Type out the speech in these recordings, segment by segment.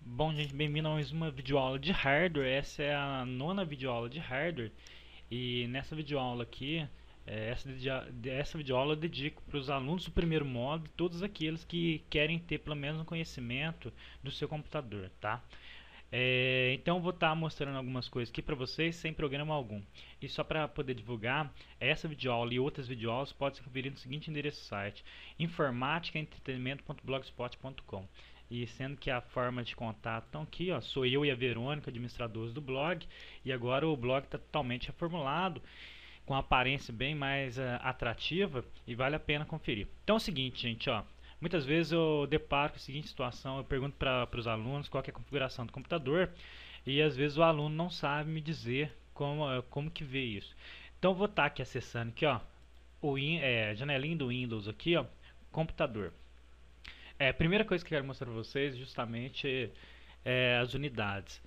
Bom, gente, bem-vindo a mais uma videoaula de hardware. Essa é a nona videoaula de hardware e nessa videoaula aqui, essa videoaula eu dedico para os alunos do primeiro módulo, todos aqueles que querem ter pelo menos um conhecimento do seu computador, tá? Então eu vou estar mostrando algumas coisas aqui para vocês sem programa algum. E só para poder divulgar, essa videoaula e outras videoaulas pode ser conferir no seguinte endereço do site: informaticaentretenimento.blogspot.com. E sendo que a forma de contato estão aqui, ó, sou eu e a Verônica, administradores do blog, e agora o blog está totalmente reformulado, com aparência bem mais atrativa e vale a pena conferir. Então é o seguinte, gente, ó, muitas vezes eu deparo com a seguinte situação, eu pergunto para os alunos qual que é a configuração do computador e às vezes o aluno não sabe me dizer como que vê isso. Então eu vou estar aqui acessando aqui, ó, a janelinha do Windows aqui, ó, computador. A primeira coisa que eu quero mostrar para vocês justamente é as unidades.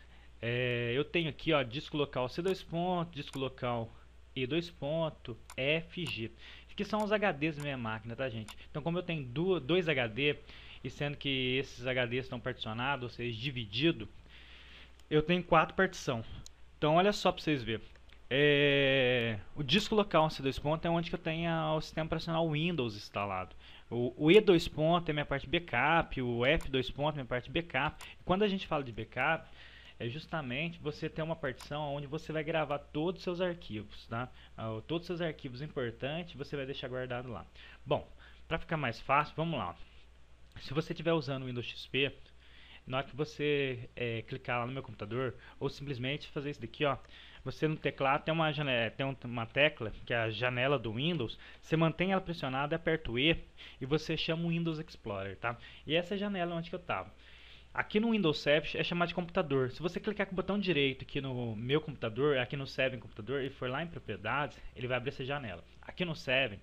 Eu tenho aqui, ó, disco local C2 ponto, disco local E2 ponto, F, G. Que são os HDs da minha máquina, tá, gente? Então, como eu tenho dois HD e sendo que esses HDs estão particionados, ou seja, dividido, eu tenho quatro partições. Então, olha só para vocês verem. O disco local C2 ponto é onde que eu tenho o sistema operacional Windows instalado. O E2 ponto é minha parte backup, o F2 ponto é minha parte backup. E quando a gente fala de backup, é justamente você ter uma partição onde você vai gravar todos os seus arquivos, tá? Todos os seus arquivos importantes você vai deixar guardado lá. Bom, para ficar mais fácil, vamos lá. Se você estiver usando o Windows XP, na hora que você clicar lá no meu computador, ou simplesmente fazer isso daqui, ó, você no teclado tem uma tecla que é a janela do Windows, você mantém ela pressionada, aperta o E e você chama o Windows Explorer, tá? E essa é a janela onde que eu estava. Aqui no Windows 7 é chamado de computador. Se você clicar com o botão direito aqui no meu computador, aqui no 7 computador, e for lá em propriedades, ele vai abrir essa janela. Aqui no 7,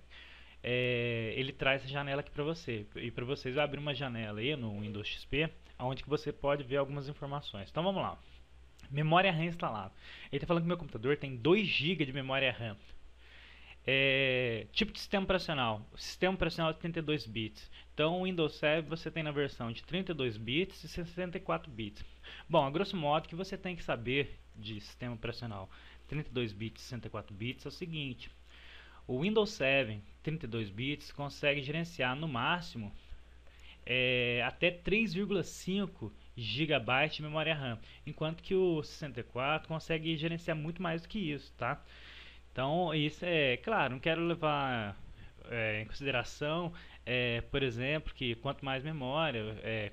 ele traz essa janela aqui para você. E para vocês vai abrir uma janela aí no Windows XP, onde que você pode ver algumas informações. Então vamos lá. Memória RAM instalada. Ele está falando que meu computador tem 2 GB de memória RAM. Tipo de sistema operacional. O sistema operacional é 32 bits. Então o Windows 7 você tem na versão de 32 bits e 64 bits. Bom, a grosso modo que você tem que saber de sistema operacional 32 bits e 64 bits é o seguinte: o Windows 7 32 bits consegue gerenciar no máximo até 3,5 GB de memória RAM, enquanto que o 64 consegue gerenciar muito mais do que isso, tá? Então, isso é claro, não quero levar em consideração, por exemplo, que quanto mais memória,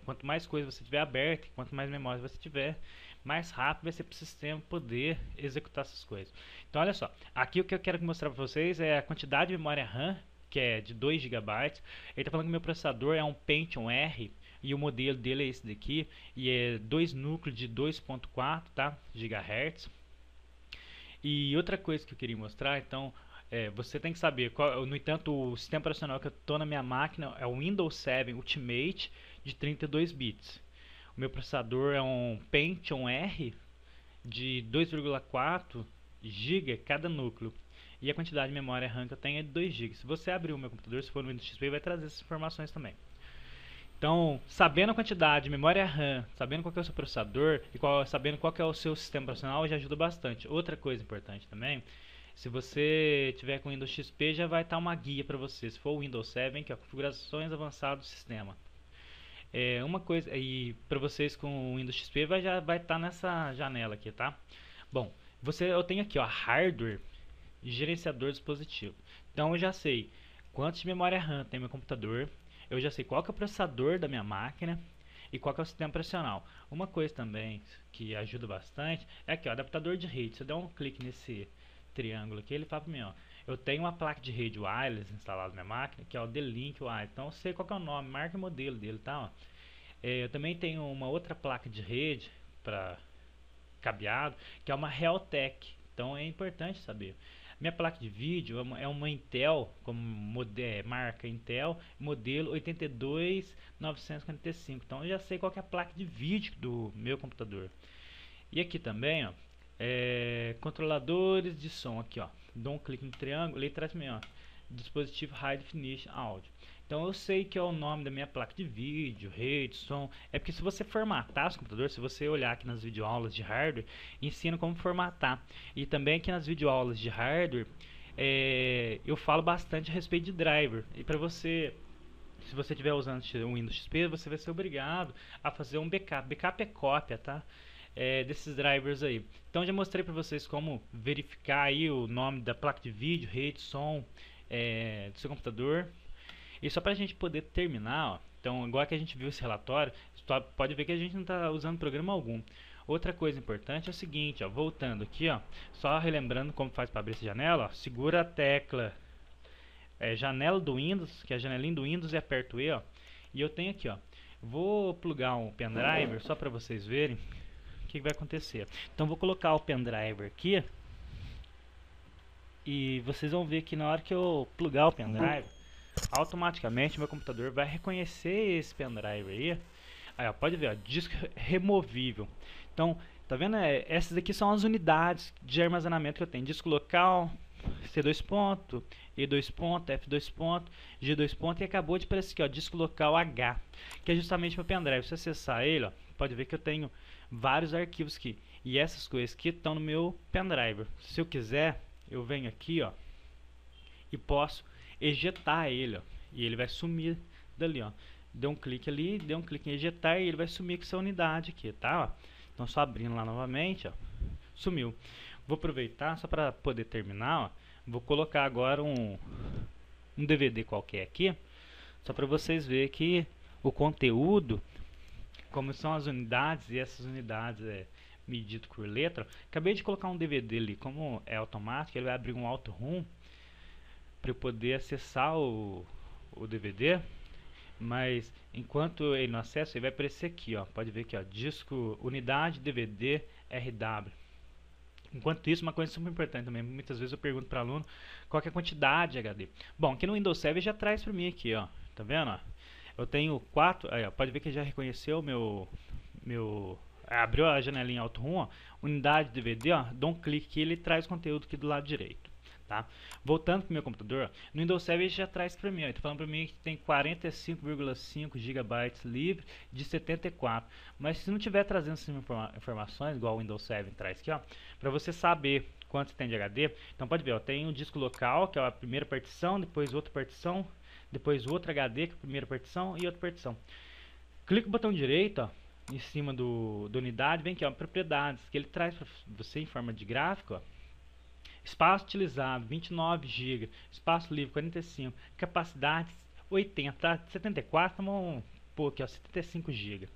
quanto mais coisa você tiver aberta, quanto mais memória você tiver, mais rápido vai ser para o sistema poder executar essas coisas. Então, olha só, aqui o que eu quero mostrar para vocês é a quantidade de memória RAM, que é de 2 GB. Ele está falando que meu processador é um Pentium R, e o modelo dele é esse daqui, e é 2 núcleos de 2.4, tá, GHz. E outra coisa que eu queria mostrar, então, você tem que saber, no entanto, o sistema operacional que eu estou na minha máquina é o Windows 7 Ultimate de 32 bits. O meu processador é um Pentium R de 2,4 GB cada núcleo. E a quantidade de memória RAM que eu tenho é de 2 GB. Se você abrir o meu computador, se for no Windows XP, vai trazer essas informações também. Então, sabendo a quantidade de memória RAM, sabendo qual que é o seu processador e sabendo qual que é o seu sistema operacional, já ajuda bastante. Outra coisa importante também, se você tiver com Windows XP, já vai estar uma guia para você. Se for o Windows 7, que é configurações avançadas do sistema. Uma coisa, e para vocês com o Windows XP já vai estar nessa janela aqui, tá? Bom, eu tenho aqui, ó, hardware e gerenciador dispositivo. Então eu já sei quantos de memória RAM tem meu computador, eu já sei qual que é o processador da minha máquina e qual que é o sistema operacional. Uma coisa também que ajuda bastante é aqui, ó, adaptador de rede. Se eu der um clique nesse triângulo aqui, ele fala para mim, ó, eu tenho uma placa de rede wireless instalada na minha máquina, que é o D-Link Wireless. Então eu sei qual que é o nome, marca e modelo dele, tá? Ó. Eu também tenho uma outra placa de rede para cabeado, que é uma Realtek. Então é importante saber. Minha placa de vídeo é uma Intel, como marca Intel, modelo 82945. Então eu já sei qual que é a placa de vídeo do meu computador. E aqui também, ó, controladores de som aqui, ó. Dou um clique no triângulo, ele traz também, ó, dispositivo High Definition Audio. Então eu sei que é o nome da minha placa de vídeo, rede, som. É porque se você formatar o computador, se você olhar aqui nas videoaulas de hardware, ensina como formatar. E também aqui nas videoaulas de hardware, eu falo bastante a respeito de driver. E para você, se você estiver usando o Windows XP, você vai ser obrigado a fazer um backup. Backup é cópia, tá? Desses drivers aí. Então já mostrei para vocês como verificar aí o nome da placa de vídeo, rede, som do seu computador. E só para a gente poder terminar, ó, então agora que a gente viu esse relatório, pode ver que a gente não está usando programa algum. Outra coisa importante é o seguinte, ó, voltando aqui, ó, só relembrando como faz para abrir essa janela, ó, segura a tecla janela do Windows, que é a janelinha do Windows, e aperto E, ó, e eu tenho aqui, ó, vou plugar um pendrive só para vocês verem o que vai acontecer. Então vou colocar o pendrive aqui e vocês vão ver que na hora que eu plugar o pendrive, automaticamente meu computador vai reconhecer esse pendrive aí. Aí ó, pode ver, ó, disco removível. Então, tá vendo? Essas aqui são as unidades de armazenamento que eu tenho: disco local, C2 ponto, E2 ponto, F2 ponto, G2 ponto, e acabou de aparecer aqui, ó, disco local H, que é justamente meu pendrive. Se você acessar ele, ó, pode ver que eu tenho vários arquivos aqui, e essas coisas aqui estão no meu pendrive. Se eu quiser, eu venho aqui, ó, e posso ejetar ele, ó, e ele vai sumir dali, ó. Deu um clique ali, deu um clique em ejetar e ele vai sumir com essa unidade aqui, tá? Ó. Então só abrindo lá novamente, ó, sumiu. Vou aproveitar só para poder terminar, ó. Vou colocar agora um DVD qualquer aqui, só para vocês verem que o conteúdo, como são as unidades, e essas unidades medido por letra. Acabei de colocar um DVD ali, como é automático, ele vai abrir um auto room para eu poder acessar o DVD, mas enquanto ele não acessa, ele vai aparecer aqui, ó, pode ver aqui, ó, disco, unidade, DVD, RW. Enquanto isso, uma coisa super importante também, muitas vezes eu pergunto para aluno qual que é a quantidade de HD. Bom, aqui no Windows 7 já traz para mim aqui, ó, tá vendo, ó? Eu tenho 4, aí, ó, pode ver que já reconheceu abriu a janelinha Auto Room, ó, unidade DVD, ó, dou um clique aqui, ele traz o conteúdo aqui do lado direito. Tá? Voltando para o meu computador, ó, no Windows 7 ele já traz para mim, está falando para mim que tem 45,5 GB livre de 74, mas se não tiver trazendo essas informações, igual o Windows 7 traz aqui, para você saber quanto tem de HD, então pode ver, ó, tem um disco local, que é a primeira partição, depois outra partição, depois outro HD, que é a primeira partição, e outra partição. Clica o botão direito, ó, em cima da unidade, vem aqui, ó, propriedades, que ele traz para você em forma de gráfico, ó. Espaço utilizado 29 GB, espaço livre 45, capacidade 80, tá? 74, vamos pôr aqui, ó, 75 GB.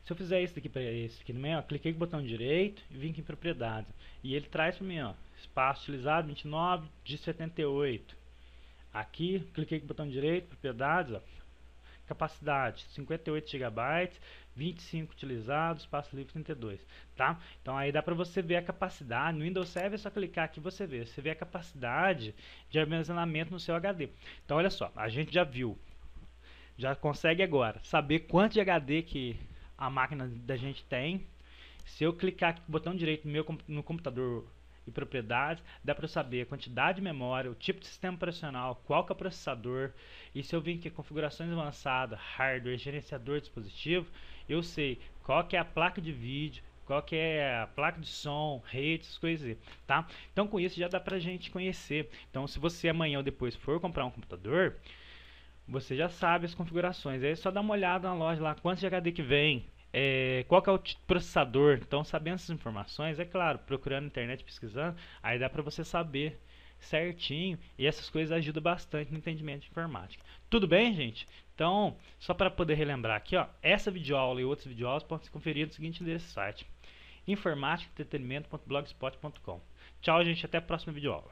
Se eu fizer isso aqui para esse aqui no meio, ó, cliquei com o botão direito e vim aqui em propriedades, e ele traz para mim, ó, espaço utilizado 29 de 78. Aqui, cliquei com o botão direito, propriedades, ó, capacidade 58 GB, 25 utilizados, espaço livre 32, tá? Então aí dá para você ver a capacidade. No Windows 7 é só clicar aqui e você vê a capacidade de armazenamento no seu HD. Então olha só, a gente já viu, já consegue agora saber quanto de HD que a máquina da gente tem. Se eu clicar aqui com o botão direito no computador e propriedades, dá para saber a quantidade de memória, o tipo de sistema operacional, qual que é o processador, e se eu vir aqui configurações avançadas, hardware, gerenciador de dispositivo, eu sei qual que é a placa de vídeo, qual que é a placa de som, redes, coisas, tá? Então com isso já dá pra gente conhecer. Então se você amanhã ou depois for comprar um computador, você já sabe as configurações, aí é só dar uma olhada na loja lá, quantos de HD que vem, qual que é o processador. Então sabendo essas informações, é claro, procurando na internet, pesquisando, aí dá pra você saber certinho, e essas coisas ajudam bastante no entendimento de informática. Tudo bem, gente? Então, só para poder relembrar aqui, ó, essa videoaula e outras videoaulas podem ser conferidas no seguinte endereço: site informaticaentretenimento.blogspot.com. Tchau, gente, até a próxima videoaula.